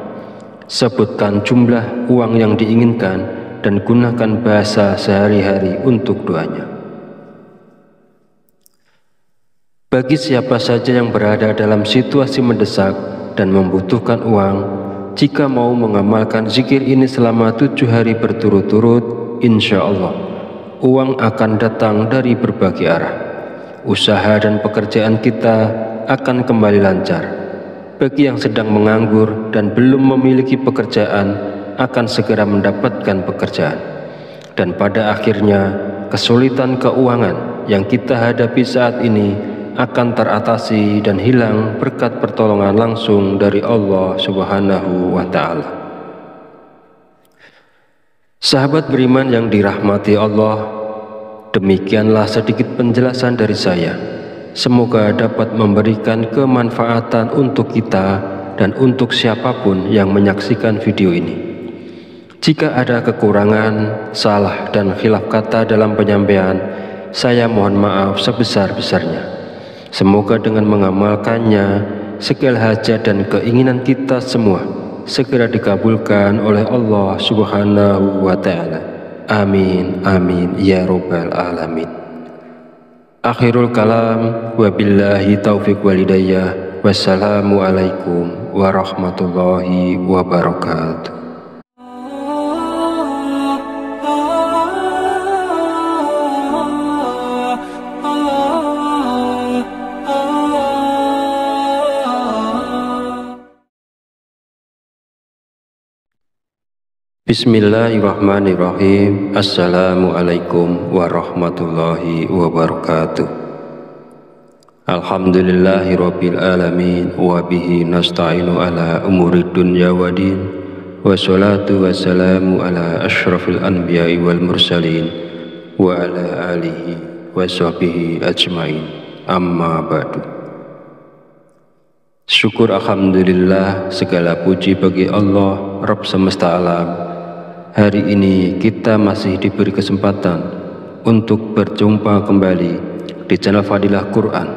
Sebutkan jumlah uang yang diinginkan dan gunakan bahasa sehari-hari untuk doanya. Bagi siapa saja yang berada dalam situasi mendesak dan membutuhkan uang, jika mau mengamalkan zikir ini selama 7 hari berturut-turut, insya Allah uang akan datang dari berbagai arah. Usaha dan pekerjaan kita akan kembali lancar. Bagi yang sedang menganggur dan belum memiliki pekerjaan, akan segera mendapatkan pekerjaan. Dan pada akhirnya, kesulitan keuangan yang kita hadapi saat ini akan teratasi dan hilang berkat pertolongan langsung dari Allah Subhanahu wa Ta'ala. Sahabat beriman yang dirahmati Allah, demikianlah sedikit penjelasan dari saya. Semoga dapat memberikan kemanfaatan untuk kita dan untuk siapapun yang menyaksikan video ini. Jika ada kekurangan, salah dan khilaf kata dalam penyampaian, saya mohon maaf sebesar-besarnya. Semoga dengan mengamalkannya, segala hajat dan keinginan kita semua segera dikabulkan oleh Allah Subhanahu wa Ta'ala. Amin, amin, ya Rabbal Alamin. Akhirul kalam, wabillahi taufiq walidayah. Wassalamualaikum warahmatullahi wabarakatuh. Bismillahirrahmanirrahim. Assalamualaikum warahmatullahi wabarakatuh. Alhamdulillahirabbil alamin wa bihi nasta'inu ala umurid dunya waddin. Wassalatu wassalamu ala asyrafil anbiya'i wal mursalin wa ala alihi wa sahbihi ajmain. Amma ba'du. Syukur alhamdulillah, segala puji bagi Allah Rabb semesta alam. Hari ini kita masih diberi kesempatan untuk berjumpa kembali di channel Fadilah Quran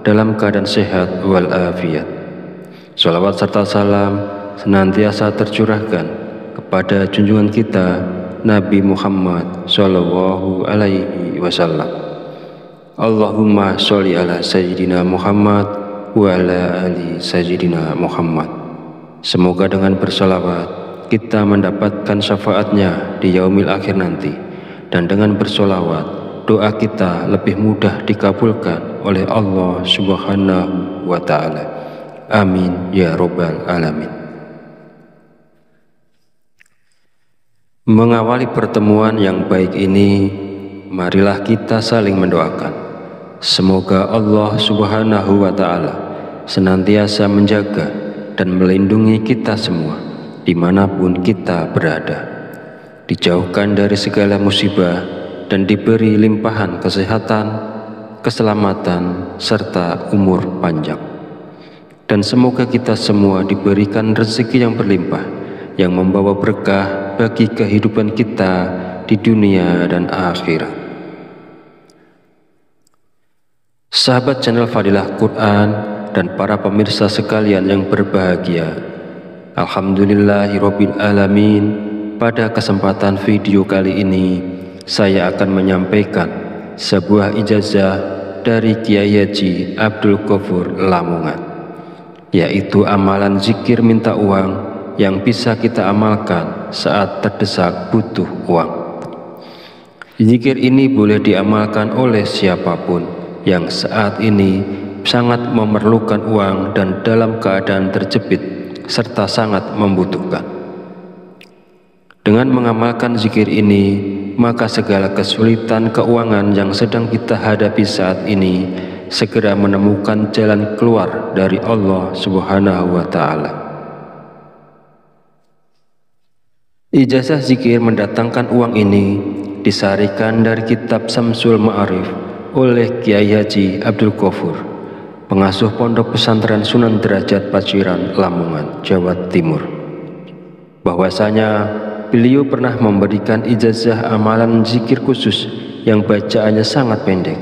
dalam keadaan sehat walafiat. Sholawat serta salam senantiasa tercurahkan kepada junjungan kita Nabi Muhammad Sallallahu Alaihi Wasallam. Allahumma sholli ala Sayyidina Muhammad wa ala ali Sayyidina Muhammad. Semoga dengan bersalawat kita mendapatkan syafaatnya di yaumil akhir nanti. Dan dengan bersolawat, doa kita lebih mudah dikabulkan oleh Allah Subhanahu wa Ta'ala. Amin ya Rabbal Alamin. Mengawali pertemuan yang baik ini, marilah kita saling mendoakan. Semoga Allah Subhanahu wa Ta'ala senantiasa menjaga dan melindungi kita semua dimanapun kita berada, dijauhkan dari segala musibah dan diberi limpahan kesehatan, keselamatan, serta umur panjang. Dan semoga kita semua diberikan rezeki yang berlimpah, yang membawa berkah bagi kehidupan kita di dunia dan akhirat. Sahabat channel Fadilah Quran dan para pemirsa sekalian yang berbahagia, Alhamdulillahirabbil alamin. Pada kesempatan video kali ini, saya akan menyampaikan sebuah ijazah dari Kiai Haji Abdul Ghafur Lamongan, yaitu amalan zikir minta uang yang bisa kita amalkan saat terdesak butuh uang. Zikir ini boleh diamalkan oleh siapapun yang saat ini sangat memerlukan uang dan dalam keadaan terjepit serta sangat membutuhkan. Dengan mengamalkan zikir ini, maka segala kesulitan keuangan yang sedang kita hadapi saat ini segera menemukan jalan keluar dari Allah Subhanahu wa Ta'ala. Ijazah zikir mendatangkan uang ini disarikan dari kitab Samsul Ma'arif oleh Kiai Haji Abdul Ghafur, pengasuh Pondok Pesantren Sunan Derajat Paciran, Lamongan, Jawa Timur, bahwasanya beliau pernah memberikan ijazah amalan zikir khusus yang bacaannya sangat pendek,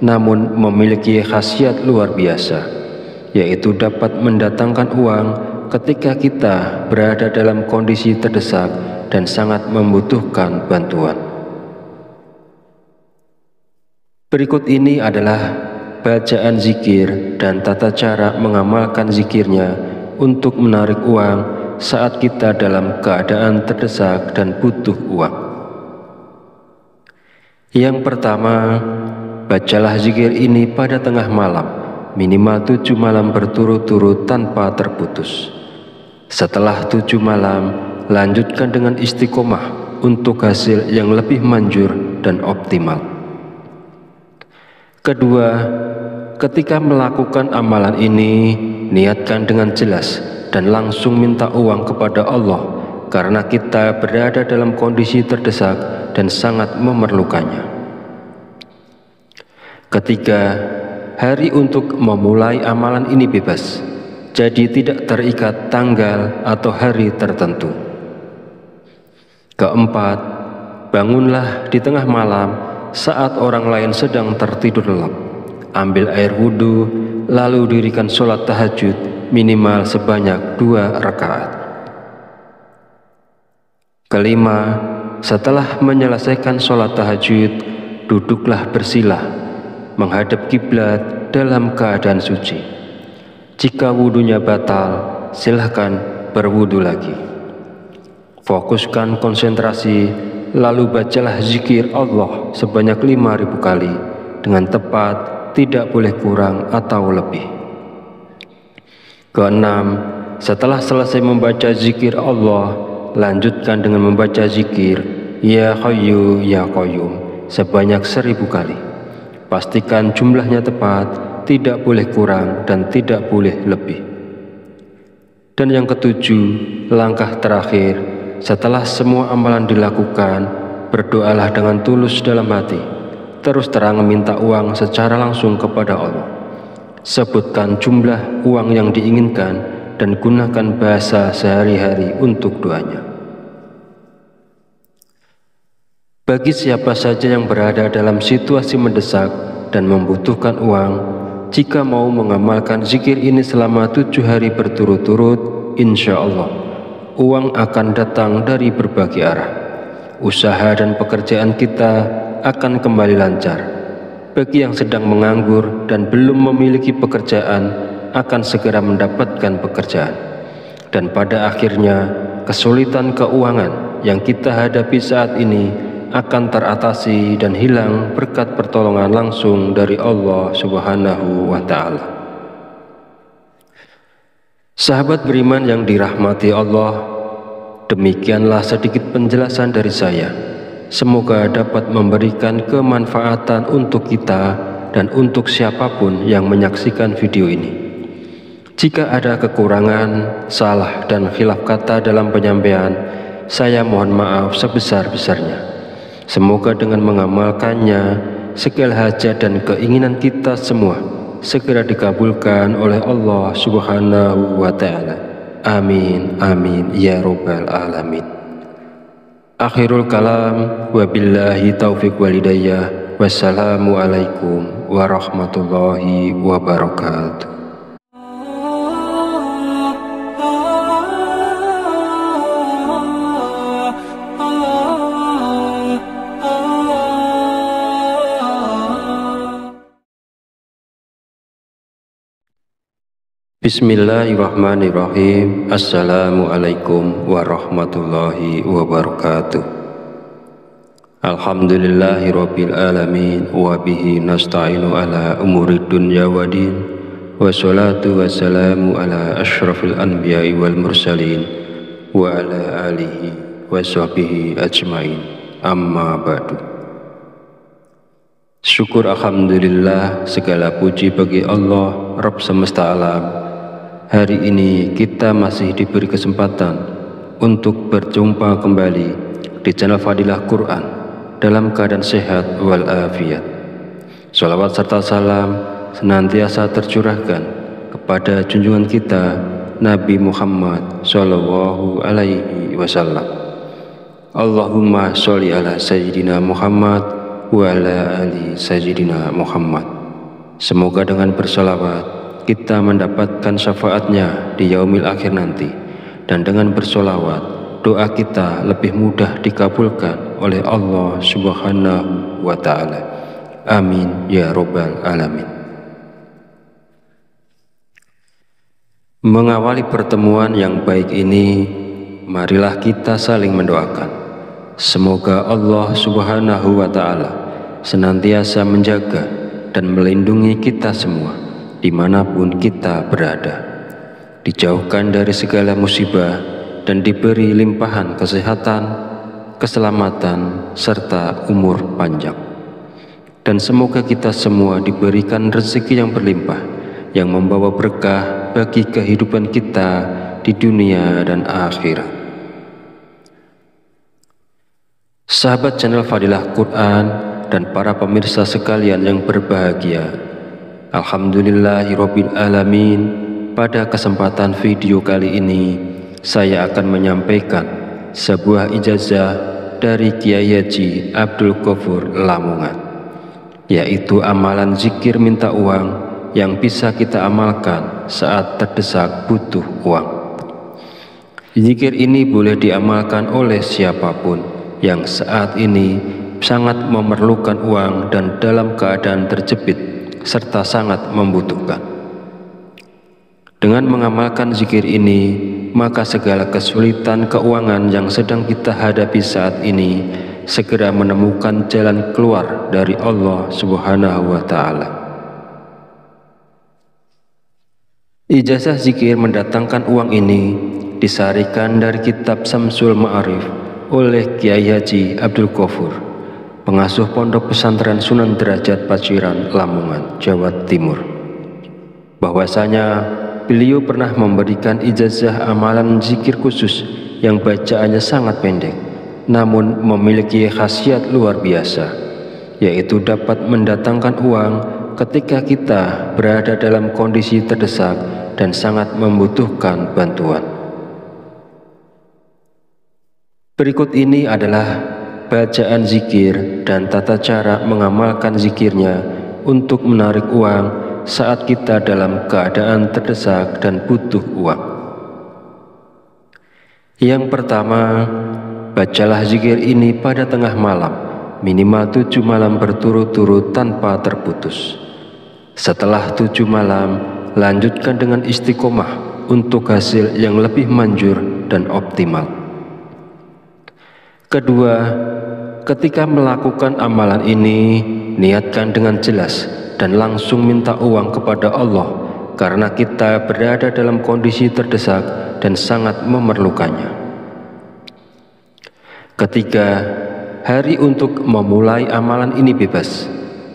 namun memiliki khasiat luar biasa, yaitu dapat mendatangkan uang ketika kita berada dalam kondisi terdesak dan sangat membutuhkan bantuan. Berikut ini adalah bacaan zikir dan tata cara mengamalkan zikirnya untuk menarik uang saat kita dalam keadaan terdesak dan butuh uang. Yang pertama, bacalah zikir ini pada tengah malam, minimal 7 malam berturut-turut tanpa terputus. Setelah 7 malam, lanjutkan dengan istiqomah untuk hasil yang lebih manjur dan optimal. Kedua, ketika melakukan amalan ini, niatkan dengan jelas dan langsung minta uang kepada Allah karena kita berada dalam kondisi terdesak dan sangat memerlukannya. Ketiga, hari untuk memulai amalan ini bebas, jadi tidak terikat tanggal atau hari tertentu. Keempat, bangunlah di tengah malam saat orang lain sedang tertidur lelap. Ambil air wudhu, lalu dirikan sholat tahajud minimal sebanyak 2 rakaat. Kelima, setelah menyelesaikan sholat tahajud, duduklah bersilah, menghadap kiblat dalam keadaan suci. Jika wudhunya batal, silahkan berwudhu lagi. Fokuskan konsentrasi, lalu bacalah zikir Allah sebanyak 5.000 kali dengan tepat, tidak boleh kurang atau lebih. Keenam, setelah selesai membaca zikir Allah, lanjutkan dengan membaca zikir Ya Hayyu Ya Qayyum sebanyak 1.000 kali. Pastikan jumlahnya tepat, tidak boleh kurang dan tidak boleh lebih. Dan yang ketujuh, langkah terakhir, setelah semua amalan dilakukan, berdoalah dengan tulus dalam hati, terus terang meminta uang secara langsung kepada Allah. Sebutkan jumlah uang yang diinginkan dan gunakan bahasa sehari-hari untuk doanya. Bagi siapa saja yang berada dalam situasi mendesak dan membutuhkan uang, jika mau mengamalkan zikir ini selama 7 hari berturut-turut, insya Allah uang akan datang dari berbagai arah. Usaha dan pekerjaan kita akan kembali lancar. Bagi yang sedang menganggur dan belum memiliki pekerjaan, akan segera mendapatkan pekerjaan. Dan pada akhirnya kesulitan keuangan yang kita hadapi saat ini akan teratasi dan hilang berkat pertolongan langsung dari Allah Subhanahu wa Ta'ala. Sahabat beriman yang dirahmati Allah, demikianlah sedikit penjelasan dari saya. Semoga dapat memberikan kemanfaatan untuk kita dan untuk siapapun yang menyaksikan video ini. Jika ada kekurangan, salah dan khilaf kata dalam penyampaian, saya mohon maaf sebesar-besarnya. Semoga dengan mengamalkannya, segala hajat dan keinginan kita semua segera dikabulkan oleh Allah Subhanahu wa Ta'ala. Amin, amin, ya Rabbal Alamin. Akhirul kalam, wabillahi taufiq walhidayah. Wassalamualaikum warahmatullahi wabarakatuh. Bismillahirrahmanirrahim. Assalamualaikum warahmatullahi wabarakatuh. Alhamdulillahirabbil alamin wa bihi nasta'inu ala umuri dunya waddin. Wassalatu wassalamu ala asyrafil anbiya'i wal mursalin wa ala alihi wa sahbihi ajmain. Amma ba'du. Syukur alhamdulillah, segala puji bagi Allah Rabb semesta alam. Hari ini kita masih diberi kesempatan untuk berjumpa kembali di channel Fadilah Quran dalam keadaan sehat walafiat. Salawat serta salam senantiasa tercurahkan kepada junjungan kita Nabi Muhammad Sallallahu Alaihi Wasallam. Allahumma sholli ala Sayyidina Muhammad wa ala ali Sayyidina Muhammad. Semoga dengan bersolawat kita mendapatkan syafaatnya di yaumil akhir nanti, dan dengan bersolawat doa kita lebih mudah dikabulkan oleh Allah Subhanahu wa Ta'ala. Amin ya Rabbal Alamin. Mengawali pertemuan yang baik ini, marilah kita saling mendoakan. Semoga Allah Subhanahu wa Ta'ala senantiasa menjaga dan melindungi kita semua dimanapun kita berada, dijauhkan dari segala musibah dan diberi limpahan kesehatan, keselamatan, serta umur panjang. Dan semoga kita semua diberikan rezeki yang berlimpah, yang membawa berkah bagi kehidupan kita di dunia dan akhirat. Sahabat channel Fadilah Quran dan para pemirsa sekalian yang berbahagia, alhamdulillahirabbil alamin. Pada kesempatan video kali ini saya akan menyampaikan sebuah ijazah dari Kiai Haji Abdul Ghafur Lamongan, yaitu amalan zikir minta uang yang bisa kita amalkan saat terdesak butuh uang. Zikir ini boleh diamalkan oleh siapapun yang saat ini sangat memerlukan uang dan dalam keadaan terjepit serta sangat membutuhkan. Dengan mengamalkan zikir ini, maka segala kesulitan keuangan yang sedang kita hadapi saat ini segera menemukan jalan keluar dari Allah Subhanahu wa Ta'ala. Ijazah zikir mendatangkan uang ini disarikan dari kitab Samsul Ma'arif oleh Kiai Haji Abdul Ghafur, pengasuh Pondok Pesantren Sunan Derajat Paciran, Lamongan, Jawa Timur. Bahwasanya beliau pernah memberikan ijazah amalan zikir khusus yang bacaannya sangat pendek, namun memiliki khasiat luar biasa, yaitu dapat mendatangkan uang ketika kita berada dalam kondisi terdesak dan sangat membutuhkan bantuan. Berikut ini adalah bacaan zikir dan tata cara mengamalkan zikirnya untuk menarik uang saat kita dalam keadaan terdesak dan butuh uang. Yang pertama, bacalah zikir ini pada tengah malam, minimal 7 malam berturut-turut tanpa terputus. Setelah 7 malam, lanjutkan dengan istiqomah untuk hasil yang lebih manjur dan optimal. Kedua, ketika melakukan amalan ini, niatkan dengan jelas dan langsung minta uang kepada Allah karena kita berada dalam kondisi terdesak dan sangat memerlukannya. Ketiga, hari untuk memulai amalan ini bebas,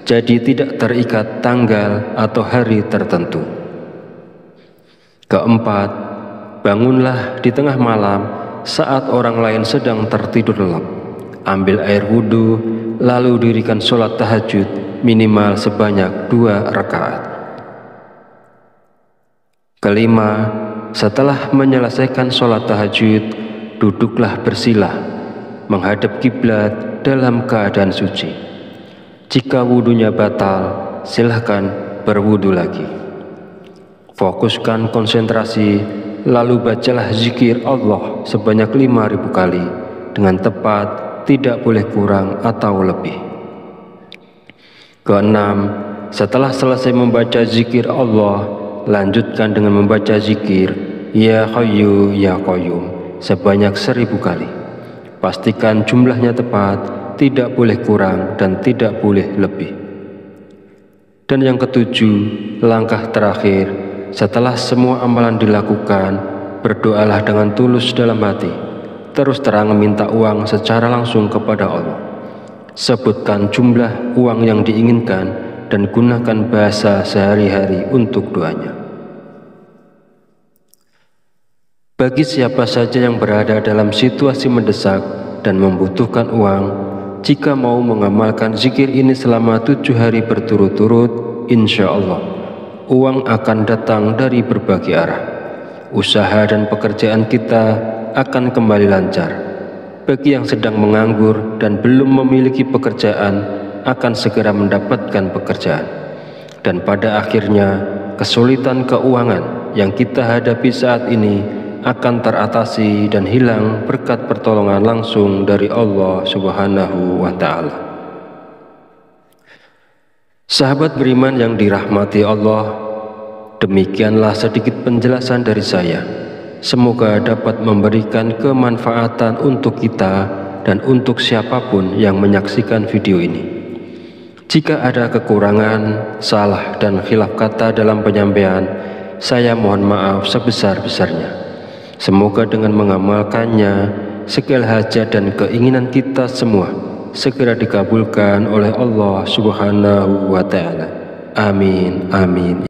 jadi tidak terikat tanggal atau hari tertentu. Keempat, bangunlah di tengah malam saat orang lain sedang tertidur lelap. Ambil air wudhu, lalu dirikan sholat tahajud minimal sebanyak 2 rakaat. Kelima, setelah menyelesaikan sholat tahajud, duduklah bersila, menghadap kiblat dalam keadaan suci. Jika wudhunya batal, silahkan berwudhu lagi. Fokuskan konsentrasi, lalu bacalah zikir Allah sebanyak 5.000 kali dengan tepat, tidak boleh kurang atau lebih. Keenam, setelah selesai membaca zikir Allah, lanjutkan dengan membaca zikir Ya Hayyu Ya Qayyum sebanyak 1.000 kali. Pastikan jumlahnya tepat, tidak boleh kurang dan tidak boleh lebih. Dan yang ketujuh, langkah terakhir, setelah semua amalan dilakukan, berdoalah dengan tulus dalam hati, terus terang minta uang secara langsung kepada Allah. Sebutkan jumlah uang yang diinginkan dan gunakan bahasa sehari-hari untuk doanya. Bagi siapa saja yang berada dalam situasi mendesak dan membutuhkan uang, jika mau mengamalkan zikir ini selama 7 hari berturut-turut, insya Allah uang akan datang dari berbagai arah. Usaha dan pekerjaan kita akan kembali lancar. Bagi yang sedang menganggur dan belum memiliki pekerjaan, akan segera mendapatkan pekerjaan. Dan pada akhirnya, kesulitan keuangan yang kita hadapi saat ini akan teratasi dan hilang berkat pertolongan langsung dari Allah Subhanahu wa Ta'ala. Sahabat beriman yang dirahmati Allah, demikianlah sedikit penjelasan dari saya. Semoga dapat memberikan kemanfaatan untuk kita dan untuk siapapun yang menyaksikan video ini. Jika ada kekurangan, salah dan khilaf kata dalam penyampaian, saya mohon maaf sebesar-besarnya. Semoga dengan mengamalkannya, segala hajat dan keinginan kita semua segera dikabulkan oleh Allah Subhanahu wa Ta'ala. Amin, amin.